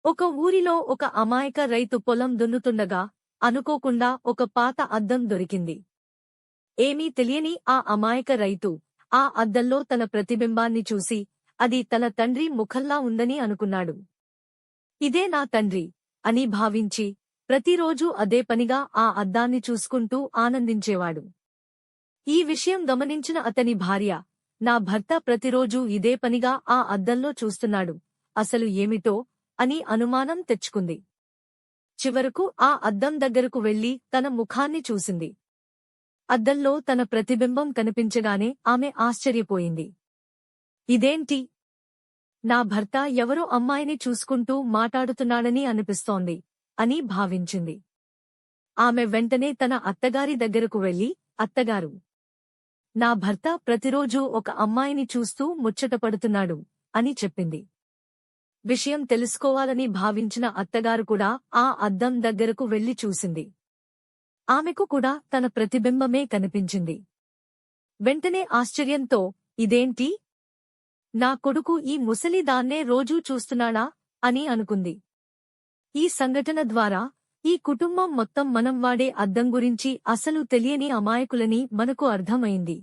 ఒక ఊరిలో ఒక అమాయక రైతు పొలం దున్నుతుండగా అనుకోకుండా ఒక పాత అద్దం దొరికింది. ఏమీ తెలియని ఆ అమాయక రైతు ఆ అద్దంలో తన ప్రతిబింబాన్ని చూసి అది తన తండ్రి ముఖంలా ఉందని అనుకున్నాడు. ఇదే నా తండ్రి అని భావించి ప్రతిరోజూ అదే పనిగా ఆ అద్దాన్ని చూసుకుంటూ ఆనందించేవాడు. ఈ విషయం గమనించిన అతని భార్య, నా భర్త ప్రతిరోజూ ఇదే పనిగా ఆ అద్దంలో చూస్తున్నాడు, అసలు ఏమిటో అని అనుమానం తెచ్చుకుంది. చివరకు ఆ అద్దం దగ్గరకు వెళ్లి తన ముఖాన్ని చూసింది. అద్దంలో తన ప్రతిబింబం కనిపించగానే ఆమె ఆశ్చర్యపోయింది. ఇదేంటి? నా భర్త ఎవరో అమ్మాయిని చూసుకుంటూ మాట్లాడుతున్నాడని అనిపిస్తోంది అని భావించింది. ఆమె వెంటనే తన అత్తగారి దగ్గరకు వెళ్లి, అత్తగారు, నా భర్త ప్రతిరోజూ ఒక అమ్మాయిని చూస్తూ ముచ్చటపడుతున్నాడు అని చెప్పింది. విషయం తెలుసుకోవాలని భావించిన అత్తగారు కూడా ఆ అద్దం దగ్గరకు వెళ్లి చూసింది. ఆమెకు కూడా తన ప్రతిబింబమే కనిపించింది. వెంటనే ఆశ్చర్యంతో, ఇదేంటి? నా కొడుకు ఈ ముసలిదాన్నే రోజూ చూస్తున్నాడా అని అనుకుంది. ఈ సంఘటన ద్వారా ఈ కుటుంబం మొత్తం మనం వాడే అద్దం గురించి అసలు తెలియని అమాయకులని మనకు అర్థమైంది.